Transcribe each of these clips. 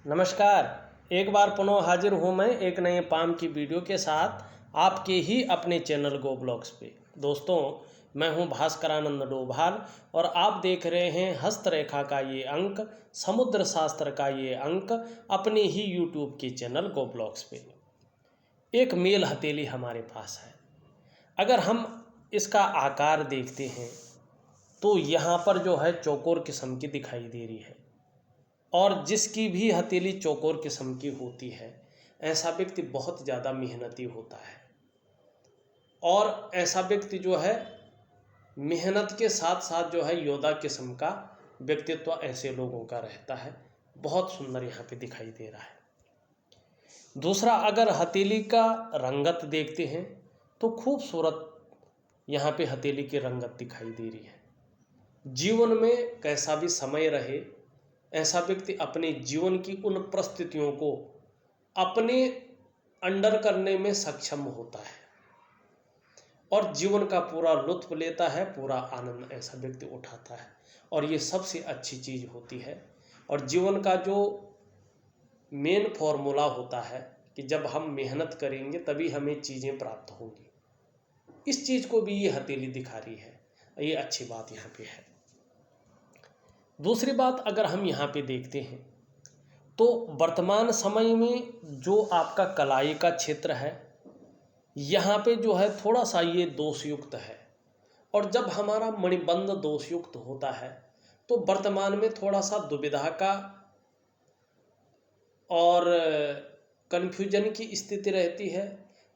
नमस्कार। एक बार पुनः हाजिर हूँ मैं एक नए पाम की वीडियो के साथ आपके ही अपने चैनल गो ब्लॉग्स पे। दोस्तों, मैं हूँ भास्करानंद डोभाल और आप देख रहे हैं हस्तरेखा का ये अंक, समुद्र शास्त्र का ये अंक अपने ही यूट्यूब के चैनल गो ब्लॉग्स पे। एक मेल हथेली हमारे पास है। अगर हम इसका आकार देखते हैं तो यहाँ पर जो है चौकोर किस्म की दिखाई दे रही है, और जिसकी भी हथेली चौकोर किस्म की होती है ऐसा व्यक्ति बहुत ज़्यादा मेहनती होता है। और ऐसा व्यक्ति जो है मेहनत के साथ साथ जो है योद्धा किस्म का व्यक्तित्व ऐसे लोगों का रहता है। बहुत सुंदर यहाँ पे दिखाई दे रहा है। दूसरा, अगर हथेली का रंगत देखते हैं तो खूबसूरत यहाँ पे हथेली की रंगत दिखाई दे रही है। जीवन में कैसा भी समय रहे, ऐसा व्यक्ति अपने जीवन की उन परिस्थितियों को अपने अंडर करने में सक्षम होता है और जीवन का पूरा लुत्फ लेता है, पूरा आनंद ऐसा व्यक्ति उठाता है। और ये सबसे अच्छी चीज़ होती है। और जीवन का जो मेन फॉर्मूला होता है कि जब हम मेहनत करेंगे तभी हमें चीज़ें प्राप्त होंगी, इस चीज़ को भी ये हथेली दिखा रही है। ये अच्छी बात यहाँ पे है। दूसरी बात, अगर हम यहाँ पे देखते हैं तो वर्तमान समय में जो आपका कलाई का क्षेत्र है यहाँ पे जो है थोड़ा सा ये दोषयुक्त है। और जब हमारा मणिबंध दोषयुक्त होता है तो वर्तमान में थोड़ा सा दुविधा का और कन्फ्यूजन की स्थिति रहती है।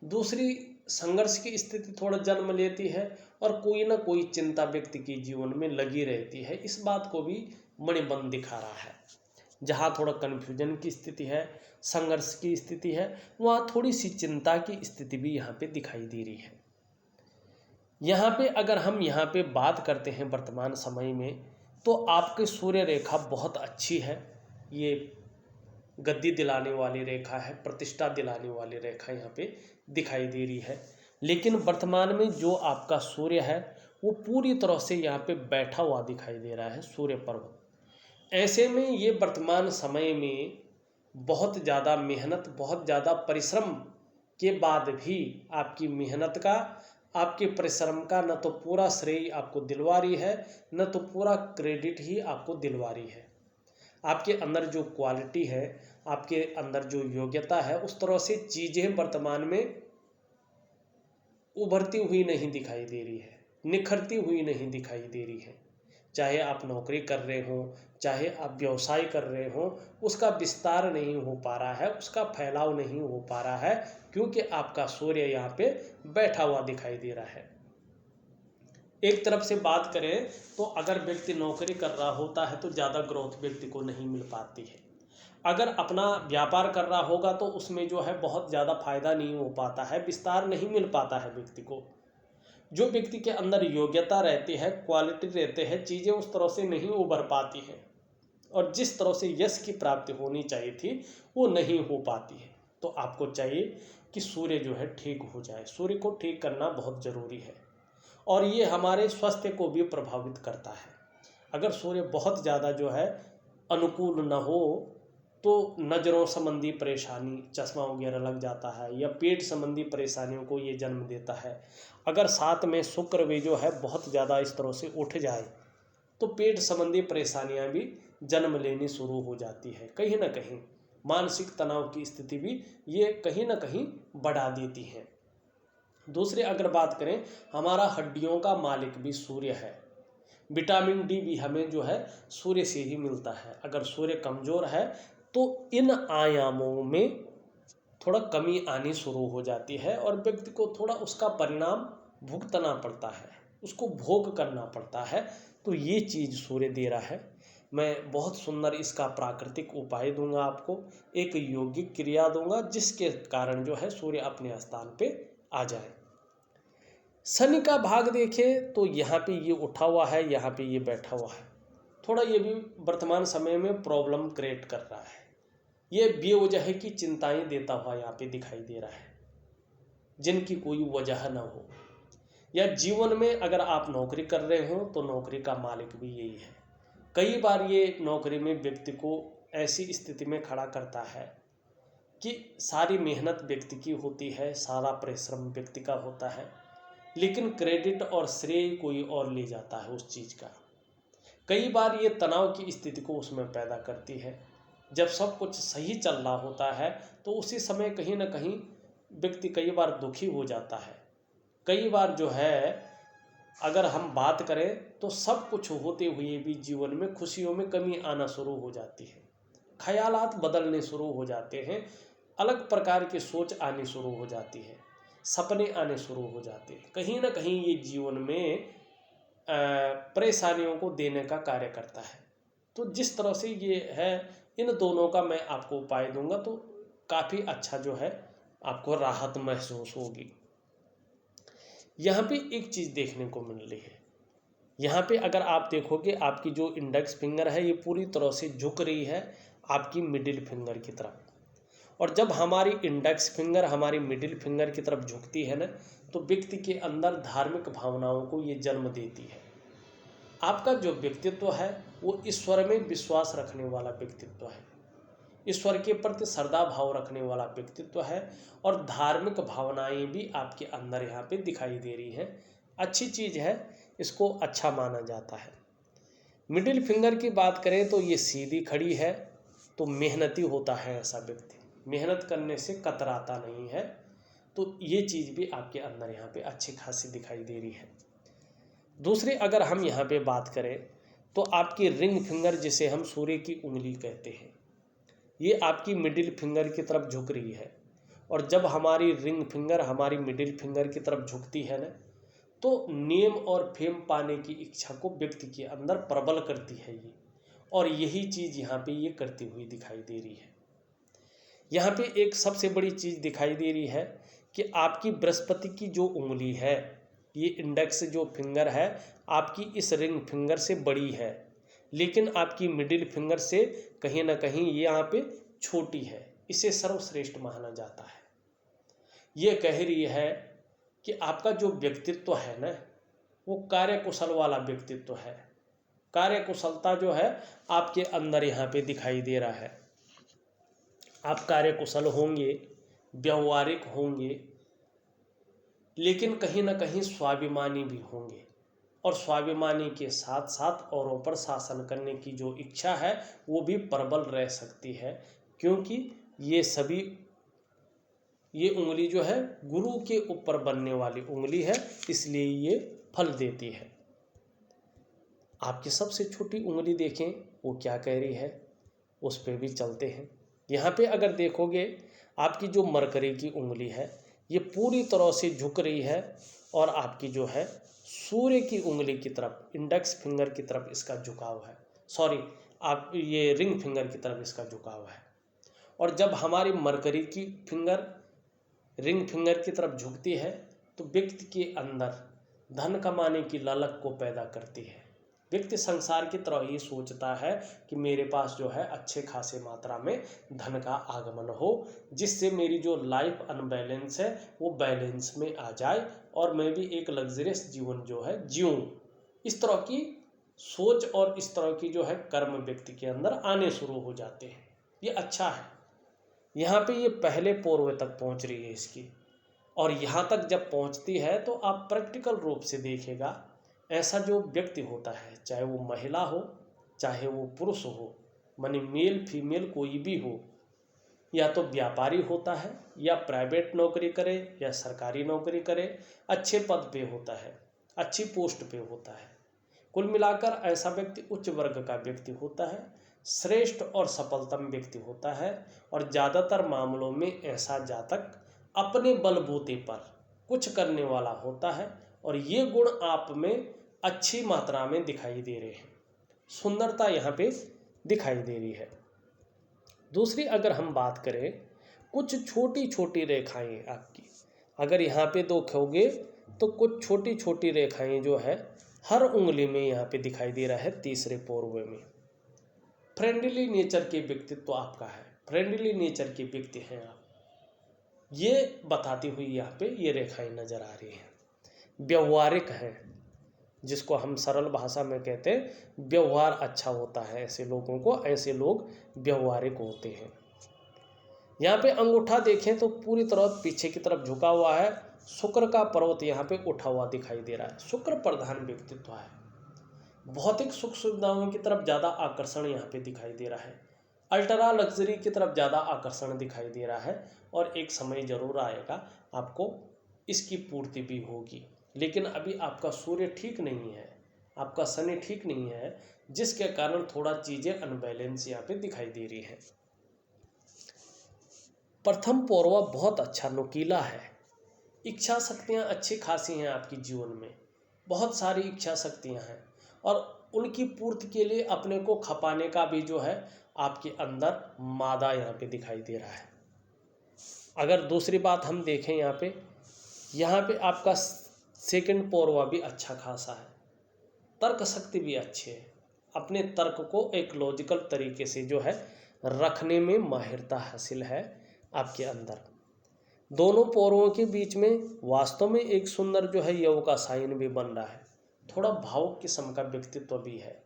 दूसरी, संघर्ष की स्थिति थोड़ा जन्म लेती है और कोई ना कोई चिंता व्यक्ति के जीवन में लगी रहती है। इस बात को भी मणिबंध दिखा रहा है। जहाँ थोड़ा कन्फ्यूजन की स्थिति है, संघर्ष की स्थिति है, वहाँ थोड़ी सी चिंता की स्थिति भी यहाँ पे दिखाई दे रही है। यहाँ पे अगर हम यहाँ पे बात करते हैं वर्तमान समय में तो आपकी सूर्य रेखा बहुत अच्छी है। ये गद्दी दिलाने वाली रेखा है, प्रतिष्ठा दिलाने वाली रेखा यहाँ पे दिखाई दे रही है। लेकिन वर्तमान में जो आपका सूर्य है वो पूरी तरह से यहाँ पे बैठा हुआ दिखाई दे रहा है, सूर्य पर्वत। ऐसे में ये वर्तमान समय में बहुत ज़्यादा मेहनत, बहुत ज़्यादा परिश्रम के बाद भी आपकी मेहनत का, आपके परिश्रम का न तो पूरा श्रेय आपको दिलवा रही है, न तो पूरा क्रेडिट ही आपको दिलवा रही है। आपके अंदर जो क्वालिटी है, आपके अंदर जो योग्यता है, उस तरह से चीज़ें वर्तमान में उभरती हुई नहीं दिखाई दे रही है, निखरती हुई नहीं दिखाई दे रही है। चाहे आप नौकरी कर रहे हो, चाहे आप व्यवसाय कर रहे हो, उसका विस्तार नहीं हो पा रहा है, उसका फैलाव नहीं हो पा रहा है, क्योंकि आपका सूर्य यहाँ पे बैठा हुआ दिखाई दे रहा है। एक तरफ से बात करें तो अगर व्यक्ति नौकरी कर रहा होता है तो ज़्यादा ग्रोथ व्यक्ति को नहीं मिल पाती है। अगर अपना व्यापार कर रहा होगा तो उसमें जो है बहुत ज़्यादा फायदा नहीं हो पाता है, विस्तार नहीं मिल पाता है व्यक्ति को। जो व्यक्ति के अंदर योग्यता रहती है, क्वालिटी रहते हैं, चीज़ें उस तरह से नहीं उभर पाती हैं और जिस तरह से यश की प्राप्ति होनी चाहिए थी वो नहीं हो पाती है। तो आपको चाहिए कि सूर्य जो है ठीक हो जाए। सूर्य को ठीक करना बहुत ज़रूरी है और ये हमारे स्वास्थ्य को भी प्रभावित करता है। अगर सूर्य बहुत ज़्यादा जो है अनुकूल न हो तो नज़रों संबंधी परेशानी, चश्मा वगैरह लग जाता है, या पेट संबंधी परेशानियों को ये जन्म देता है। अगर साथ में शुक्र भी जो है बहुत ज़्यादा इस तरह से उठ जाए तो पेट संबंधी परेशानियां भी जन्म लेनी शुरू हो जाती है। कहीं ना कहीं मानसिक तनाव की स्थिति भी ये कहीं ना कहीं बढ़ा देती हैं। दूसरे, अगर बात करें, हमारा हड्डियों का मालिक भी सूर्य है। विटामिन डी भी हमें जो है सूर्य से ही मिलता है। अगर सूर्य कमज़ोर है तो इन आयामों में थोड़ा कमी आनी शुरू हो जाती है और व्यक्ति को थोड़ा उसका परिणाम भुगतना पड़ता है, उसको भोग करना पड़ता है। तो ये चीज़ सूर्य दे रहा है। मैं बहुत सुंदर इसका प्राकृतिक उपाय दूंगा आपको, एक यौगिक क्रिया दूंगा जिसके कारण जो है सूर्य अपने स्थान पे आ जाए। शनि का भाग देखें तो यहाँ पे ये उठा हुआ है, यहाँ पे ये बैठा हुआ है। थोड़ा ये भी वर्तमान समय में प्रॉब्लम क्रिएट कर रहा है। ये बेवजह की चिंताएं देता हुआ यहाँ पे दिखाई दे रहा है, जिनकी कोई वजह ना हो। या जीवन में अगर आप नौकरी कर रहे हो तो नौकरी का मालिक भी यही है। कई बार ये नौकरी में व्यक्ति को ऐसी स्थिति में खड़ा करता है कि सारी मेहनत व्यक्ति की होती है, सारा परिश्रम व्यक्ति का होता है, लेकिन क्रेडिट और श्रेय कोई और ले जाता है उस चीज़ का। कई बार ये तनाव की स्थिति को उसमें पैदा करती है। जब सब कुछ सही चल रहा होता है तो उसी समय कहीं ना कहीं व्यक्ति कई बार दुखी हो जाता है। कई बार जो है, अगर हम बात करें तो सब कुछ होते हुए भी जीवन में खुशियों में कमी आना शुरू हो जाती है, ख्यालात बदलने शुरू हो जाते हैं, अलग प्रकार की सोच आनी शुरू हो जाती है, सपने आने शुरू हो जाते हैं। कहीं ना कहीं ये जीवन में परेशानियों को देने का कार्य करता है। तो जिस तरह से ये है, इन दोनों का मैं आपको उपाय दूंगा तो काफ़ी अच्छा जो है आपको राहत महसूस होगी। यहाँ पे एक चीज़ देखने को मिल रही है, यहाँ पे अगर आप देखोगे आपकी जो इंडेक्स फिंगर है ये पूरी तरह से झुक रही है आपकी मिडिल फिंगर की तरफ। और जब हमारी इंडेक्स फिंगर हमारी मिडिल फिंगर की तरफ झुकती है ना, तो व्यक्ति के अंदर धार्मिक भावनाओं को ये जन्म देती है। आपका जो व्यक्तित्व है वो ईश्वर में विश्वास रखने वाला व्यक्तित्व है, ईश्वर के प्रति श्रद्धा भाव रखने वाला व्यक्तित्व है, और धार्मिक भावनाएं भी आपके अंदर यहाँ पे दिखाई दे रही हैं। अच्छी चीज़ है, इसको अच्छा माना जाता है। मिडिल फिंगर की बात करें तो ये सीधी खड़ी है, तो मेहनती होता है ऐसा व्यक्ति, मेहनत करने से कतराता नहीं है। तो ये चीज़ भी आपके अंदर यहाँ पे अच्छी खासी दिखाई दे रही है। दूसरी अगर हम यहाँ पे बात करें तो आपकी रिंग फिंगर, जिसे हम सूर्य की उंगली कहते हैं, ये आपकी मिडिल फिंगर की तरफ झुक रही है। और जब हमारी रिंग फिंगर हमारी मिडिल फिंगर की तरफ झुकती है ना, तो नेम और फेम पाने की इच्छा को व्यक्ति के अंदर प्रबल करती है ये, और यही चीज़ यहाँ पे ये करती हुई दिखाई दे रही है। यहाँ पे एक सबसे बड़ी चीज़ दिखाई दे रही है कि आपकी बृहस्पति की जो उंगली है, ये इंडेक्स जो फिंगर है आपकी इस रिंग फिंगर से बड़ी है, लेकिन आपकी मिडिल फिंगर से कहीं ना कहीं ये यहाँ पे छोटी है। इसे सर्वश्रेष्ठ माना जाता है। ये कह रही है कि आपका जो व्यक्तित्व है ना, वो कार्यकुशल वाला व्यक्तित्व है। कार्यकुशलता जो है आपके अंदर यहाँ पे दिखाई दे रहा है। आप कार्यकुशल होंगे, व्यवहारिक होंगे, लेकिन कहीं ना कहीं स्वाभिमानी भी होंगे, और स्वाभिमानी के साथ साथ औरों पर शासन करने की जो इच्छा है वो भी प्रबल रह सकती है, क्योंकि ये उंगली जो है गुरु के ऊपर बनने वाली उंगली है, इसलिए ये फल देती है। आपकी सबसे छोटी उंगली देखें वो क्या कह रही है, उस पर भी चलते हैं। यहाँ पे अगर देखोगे आपकी जो मरकरी की उंगली है ये पूरी तरह से झुक रही है, और आपकी जो है सूर्य की उंगली की तरफ, इंडेक्स फिंगर की तरफ इसका झुकाव है, सॉरी आप ये रिंग फिंगर की तरफ इसका झुकाव है। और जब हमारी मरकरी की फिंगर रिंग फिंगर की तरफ झुकती है तो व्यक्ति के अंदर धन कमाने की ललक को पैदा करती है। व्यक्ति संसार की तरह ही सोचता है कि मेरे पास जो है अच्छे खासे मात्रा में धन का आगमन हो, जिससे मेरी जो लाइफ अनबैलेंस है वो बैलेंस में आ जाए और मैं भी एक लग्जरियस जीवन जो है जीऊँ। इस तरह की सोच और इस तरह की जो है कर्म व्यक्ति के अंदर आने शुरू हो जाते हैं। ये अच्छा है। यहाँ पे ये पहले पूर्व तक पहुँच रही है इसकी, और यहाँ तक जब पहुँचती है तो आप प्रैक्टिकल रूप से देखिएगा, ऐसा जो व्यक्ति होता है, चाहे वो महिला हो चाहे वो पुरुष हो, माने मेल फीमेल कोई भी हो, या तो व्यापारी होता है या प्राइवेट नौकरी करे या सरकारी नौकरी करे, अच्छे पद पे होता है, अच्छी पोस्ट पे होता है, कुल मिलाकर ऐसा व्यक्ति उच्च वर्ग का व्यक्ति होता है, श्रेष्ठ और सफलतम व्यक्ति होता है। और ज़्यादातर मामलों में ऐसा जातक अपने बलबूते पर कुछ करने वाला होता है, और ये गुण आप में अच्छी मात्रा में दिखाई दे रहे हैं। सुंदरता यहाँ पे दिखाई दे रही है। दूसरी अगर हम बात करें, कुछ छोटी छोटी रेखाएं आपकी अगर यहाँ पे देखोगे तो कुछ छोटी छोटी रेखाएं जो है हर उंगली में यहाँ पे दिखाई दे रहा है, तीसरे पोर्व में। फ्रेंडली नेचर के व्यक्तित्व आपका है, फ्रेंडली नेचर के व्यक्ति हैं आप, ये बताती हुई यहाँ पे ये रेखाएं नजर आ रही हैं। व्यवहारिक हैं, जिसको हम सरल भाषा में कहते हैं व्यवहार अच्छा होता है। ऐसे लोगों को, ऐसे लोग व्यवहारिक होते हैं। यहाँ पे अंगूठा देखें तो पूरी तरह पीछे की तरफ झुका हुआ है। शुक्र का पर्वत यहाँ पे उठा हुआ दिखाई दे रहा है। शुक्र प्रधान व्यक्तित्व है। भौतिक सुख सुविधाओं की तरफ ज़्यादा आकर्षण यहाँ पे दिखाई दे रहा है। अल्ट्रा लग्जरी की तरफ ज़्यादा आकर्षण दिखाई दे रहा है। और एक समय ज़रूर आएगा आपको इसकी पूर्ति भी होगी। लेकिन अभी आपका सूर्य ठीक नहीं है, आपका शनि ठीक नहीं है, जिसके कारण थोड़ा चीज़ें अनबैलेंस यहाँ पे दिखाई दे रही है। प्रथम पौरवा बहुत अच्छा नुकीला है। इच्छा शक्तियाँ अच्छी खासी हैं आपकी जीवन में, बहुत सारी इच्छा शक्तियाँ हैं और उनकी पूर्ति के लिए अपने को खपाने का भी जो है आपके अंदर मादा यहाँ पे दिखाई दे रहा है। अगर दूसरी बात हम देखें यहाँ पे आपका सेकंड पौरवा भी अच्छा खासा है। तर्क शक्ति भी अच्छी है। अपने तर्क को एक लॉजिकल तरीके से जो है रखने में माहिरता हासिल है आपके अंदर। दोनों पौरवों के बीच में वास्तव में एक सुंदर जो है यव का साइन भी बन रहा है। थोड़ा भावुक किस्म का व्यक्तित्व भी है,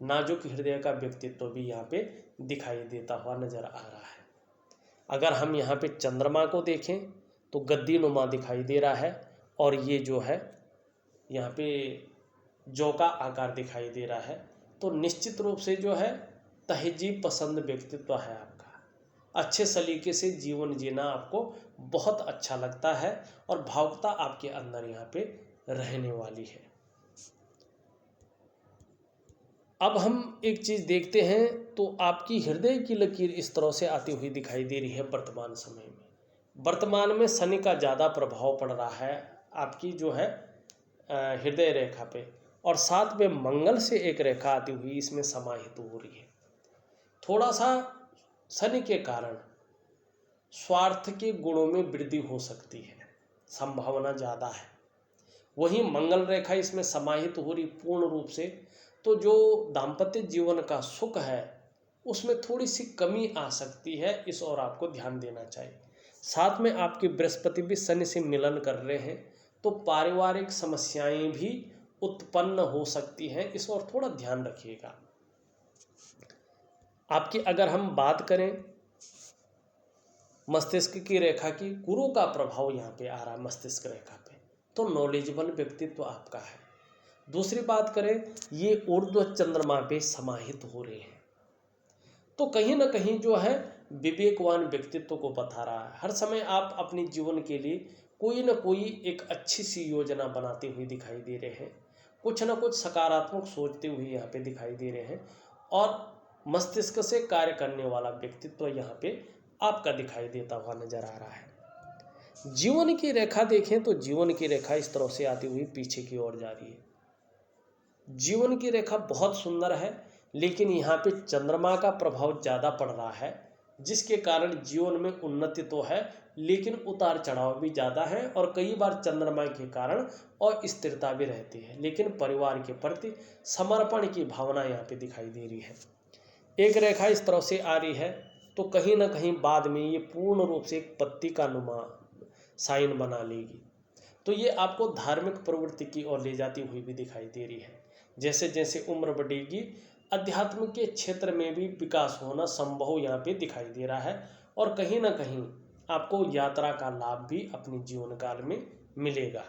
नाजुक हृदय का व्यक्तित्व भी यहाँ पे दिखाई देता हुआ नजर आ रहा है। अगर हम यहाँ पे चंद्रमा को देखें तो गद्दी नुमा दिखाई दे रहा है और ये जो है यहाँ पे जौ का आकार दिखाई दे रहा है। तो निश्चित रूप से जो है तहजीब पसंद व्यक्तित्व है आपका। अच्छे सलीके से जीवन जीना आपको बहुत अच्छा लगता है और भावुकता आपके अंदर यहाँ पे रहने वाली है। अब हम एक चीज़ देखते हैं तो आपकी हृदय की लकीर इस तरह से आती हुई दिखाई दे रही है वर्तमान समय में। वर्तमान में शनि का ज़्यादा प्रभाव पड़ रहा है आपकी जो है हृदय रेखा पे, और साथ में मंगल से एक रेखा आती हुई इसमें समाहित हो रही है। थोड़ा सा शनि के कारण स्वार्थ के गुणों में वृद्धि हो सकती है, संभावना ज़्यादा है। वहीं मंगल रेखा इसमें समाहित हो रही पूर्ण रूप से, तो जो दाम्पत्य जीवन का सुख है उसमें थोड़ी सी कमी आ सकती है। इस ओर आपको ध्यान देना चाहिए। साथ में आपके बृहस्पति भी शनि से मिलन कर रहे हैं, तो पारिवारिक समस्याएं भी उत्पन्न हो सकती हैं। इस ओर थोड़ा ध्यान रखिएगा। आपकी अगर हम बात करें मस्तिष्क की रेखा की, गुरु का प्रभाव यहाँ पे आ रहा है मस्तिष्क रेखा पे, तो नॉलेजेबल व्यक्तित्व आपका है। दूसरी बात करें, ये ऊर्ध्व चंद्रमा पे समाहित हो रहे हैं, तो कहीं ना कहीं जो है विवेकवान व्यक्तित्व को बता रहा है। हर समय आप अपने जीवन के लिए कोई ना कोई एक अच्छी सी योजना बनाते हुए दिखाई दे रहे हैं, कुछ ना कुछ सकारात्मक सोचते हुए यहाँ पे दिखाई दे रहे हैं, और मस्तिष्क से कार्य करने वाला व्यक्तित्व यहाँ पे आपका दिखाई देता हुआ नजर आ रहा है। जीवन की रेखा देखें तो जीवन की रेखा इस तरह से आती हुई पीछे की ओर जा रही है। जीवन की रेखा बहुत सुंदर है, लेकिन यहाँ पे चंद्रमा का प्रभाव ज़्यादा पड़ रहा है, जिसके कारण जीवन में उन्नति तो है लेकिन उतार चढ़ाव भी ज़्यादा है, और कई बार चंद्रमा के कारण अस्थिरता भी रहती है। लेकिन परिवार के प्रति समर्पण की भावना यहाँ पे दिखाई दे रही है। एक रेखा इस तरह से आ रही है, तो कहीं ना कहीं बाद में ये पूर्ण रूप से एक पत्ती का नुमा साइन बना लेगी, तो ये आपको धार्मिक प्रवृत्ति की ओर ले जाती हुई भी दिखाई दे रही है। जैसे जैसे उम्र बढ़ेगी, अध्यात्म के क्षेत्र में भी विकास होना संभव यहाँ पे दिखाई दे रहा है, और कहीं ना कहीं आपको यात्रा का लाभ भी अपने जीवन काल में मिलेगा।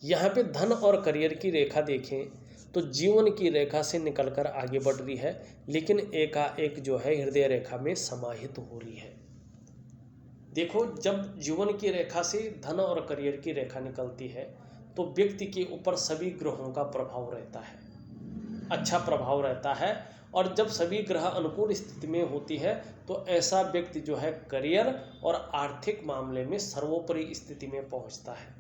यहाँ पे धन और करियर की रेखा देखें तो जीवन की रेखा से निकलकर आगे बढ़ रही है, लेकिन एकाएक जो है हृदय रेखा में समाहित हो रही है। देखो, जब जीवन की रेखा से धन और करियर की रेखा निकलती है तो व्यक्ति के ऊपर सभी ग्रहों का प्रभाव रहता है, अच्छा प्रभाव रहता है, और जब सभी ग्रह अनुकूल स्थिति में होती है तो ऐसा व्यक्ति जो है करियर और आर्थिक मामले में सर्वोपरि स्थिति में पहुंचता है।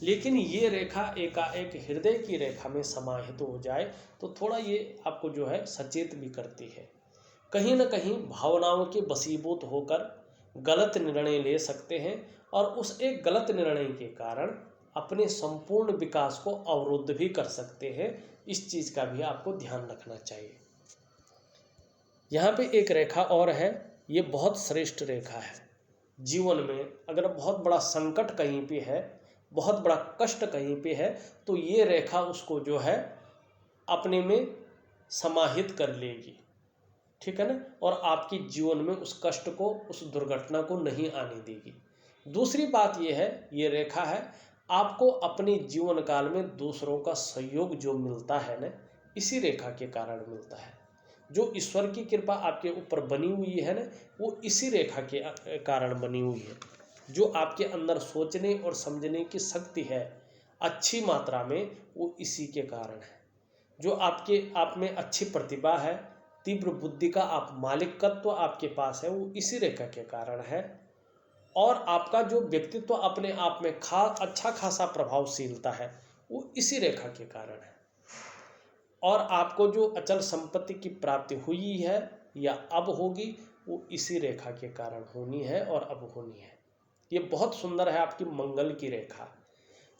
लेकिन ये रेखा एकाएक हृदय की रेखा में समाहित हो जाए तो थोड़ा ये आपको जो है सचेत भी करती है। कहीं ना कहीं भावनाओं के वशीभूत होकर गलत निर्णय ले सकते हैं, और उस एक गलत निर्णय के कारण अपने संपूर्ण विकास को अवरुद्ध भी कर सकते हैं। इस चीज़ का भी आपको ध्यान रखना चाहिए। यहाँ पे एक रेखा और है, ये बहुत श्रेष्ठ रेखा है। जीवन में अगर बहुत बड़ा संकट कहीं पे है बहुत बड़ा कष्ट कहीं पे है तो ये रेखा उसको जो है अपने में समाहित कर लेगी, ठीक है ना, और आपके जीवन में उस कष्ट को, उस दुर्घटना को नहीं आने देगी। दूसरी बात ये है, ये रेखा है, आपको अपने जीवन काल में दूसरों का सहयोग जो मिलता है ना, इसी रेखा के कारण मिलता है। जो ईश्वर की कृपा आपके ऊपर बनी हुई है ना, वो इसी रेखा के कारण बनी हुई है। जो आपके अंदर सोचने और समझने की शक्ति है अच्छी मात्रा में, वो इसी के कारण है। जो आप में अच्छी प्रतिभा है, तीव्र बुद्धि का आप मालिकत्व आपके पास है, वो इसी रेखा के कारण है। और आपका जो व्यक्तित्व अपने आप में अच्छा खासा प्रभावशीलता है, वो इसी रेखा के कारण है। और आपको जो अचल संपत्ति की प्राप्ति हुई है या अब होगी, वो इसी रेखा के कारण होनी है और अब होनी है। ये बहुत सुंदर है आपकी मंगल की रेखा,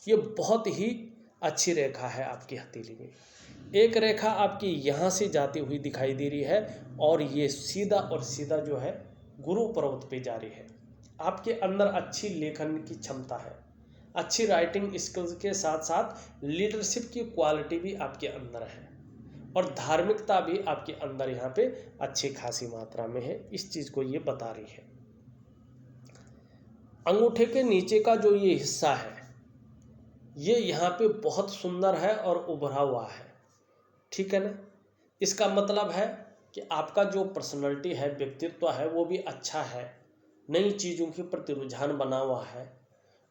ये बहुत ही अच्छी रेखा है आपकी हथेली में। एक रेखा आपकी यहाँ से जाती हुई दिखाई दे रही है और ये सीधा और सीधा जो है गुरु पर्वत पे जा रही है। आपके अंदर अच्छी लेखन की क्षमता है, अच्छी राइटिंग स्किल्स के साथ साथ लीडरशिप की क्वालिटी भी आपके अंदर है और धार्मिकता भी आपके अंदर यहाँ पे अच्छी खासी मात्रा में है। इस चीज़ को ये बता रही है। अंगूठे के नीचे का जो ये हिस्सा है, ये यहाँ पे बहुत सुंदर है और उभरा हुआ है, ठीक है ना। इसका मतलब है कि आपका जो पर्सनैलिटी है, व्यक्तित्व है, वो भी अच्छा है, नई चीज़ों के प्रति रुझान बना हुआ है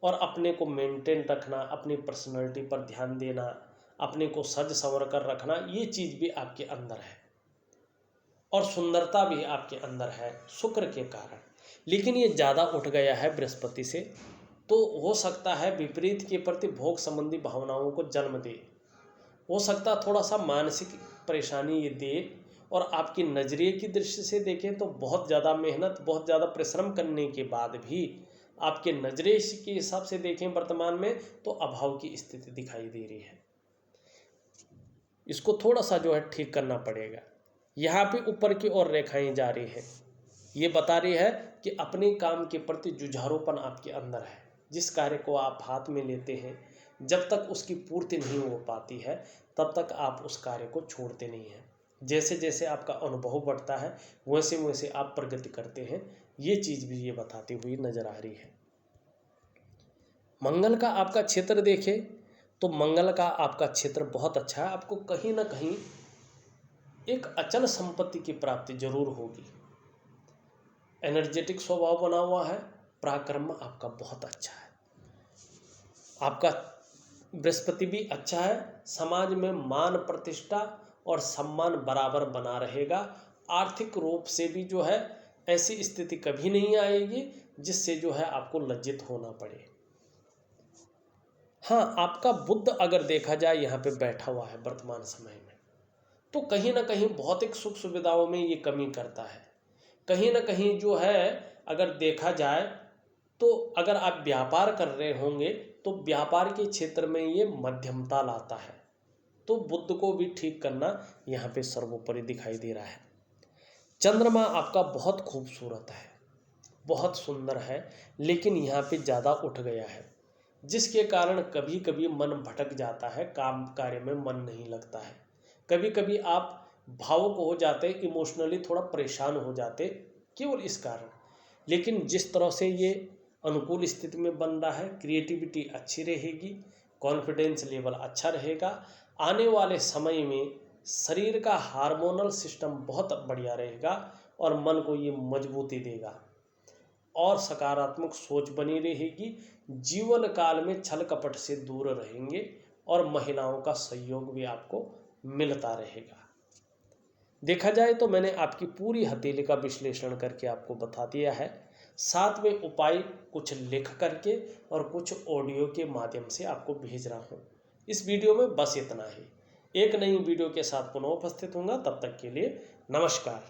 और अपने को मेंटेन रखना, अपनी पर्सनैलिटी पर ध्यान देना, अपने को सज संवर कर रखना, ये चीज़ भी आपके अंदर है और सुंदरता भी आपके अंदर है शुक्र के कारण। लेकिन ये ज़्यादा उठ गया है बृहस्पति से, तो हो सकता है विपरीत के प्रति भोग संबंधी भावनाओं को जन्म दे, हो सकता है थोड़ा सा मानसिक परेशानी ये दे। और आपकी नजरिए की दृष्टि से देखें तो बहुत ज़्यादा मेहनत, बहुत ज़्यादा परिश्रम करने के बाद भी आपके नजरिए के हिसाब से देखें वर्तमान में तो अभाव की स्थिति दिखाई दे रही है। इसको थोड़ा सा जो है ठीक करना पड़ेगा। यहाँ पे ऊपर की ओर रेखाएं जा रही है, ये बता रही है कि अपने काम के प्रति जुझारूपन आपके अंदर है। जिस कार्य को आप हाथ में लेते हैं, जब तक उसकी पूर्ति नहीं हो पाती है तब तक आप उस कार्य को छोड़ते नहीं हैं। जैसे जैसे आपका अनुभव बढ़ता है वैसे वैसे आप प्रगति करते हैं, ये चीज़ भी ये बताती हुई नजर आ रही है। मंगल का आपका क्षेत्र देखें तो मंगल का आपका क्षेत्र बहुत अच्छा है। आपको कहीं ना कहीं एक अचल संपत्ति की प्राप्ति जरूर होगी। एनर्जेटिक स्वभाव बना हुआ है, पराक्रम आपका बहुत अच्छा है, आपका बृहस्पति भी अच्छा है। समाज में मान प्रतिष्ठा और सम्मान बराबर बना रहेगा। आर्थिक रूप से भी जो है ऐसी स्थिति कभी नहीं आएगी जिससे जो है आपको लज्जित होना पड़े। हाँ, आपका बुध अगर देखा जाए यहाँ पे बैठा हुआ है वर्तमान समय में, तो कहीं ना कहीं भौतिक सुख सुविधाओं में ये कमी करता है। कहीं ना कहीं जो है अगर देखा जाए तो अगर आप व्यापार कर रहे होंगे तो व्यापार के क्षेत्र में ये मध्यमता लाता है। तो बुध को भी ठीक करना यहाँ पे सर्वोपरि दिखाई दे रहा है। चंद्रमा आपका बहुत खूबसूरत है, बहुत सुंदर है, लेकिन यहाँ पे ज़्यादा उठ गया है, जिसके कारण कभी कभी मन भटक जाता है, काम कार्य में मन नहीं लगता है। कभी कभी आप भावुक हो जाते, इमोशनली थोड़ा परेशान हो जाते केवल इस कारण। लेकिन जिस तरह से ये अनुकूल स्थिति में बन रहा है, क्रिएटिविटी अच्छी रहेगी, कॉन्फिडेंस लेवल अच्छा रहेगा। आने वाले समय में शरीर का हार्मोनल सिस्टम बहुत बढ़िया रहेगा और मन को ये मजबूती देगा और सकारात्मक सोच बनी रहेगी। जीवन काल में छल कपट से दूर रहेंगे और महिलाओं का सहयोग भी आपको मिलता रहेगा। देखा जाए तो मैंने आपकी पूरी हथेली का विश्लेषण करके आपको बता दिया है। साथ में उपाय कुछ लिख करके और कुछ ऑडियो के माध्यम से आपको भेज रहा हूँ। इस वीडियो में बस इतना ही। एक नई वीडियो के साथ पुनः उपस्थित होऊंगा, तब तक के लिए नमस्कार।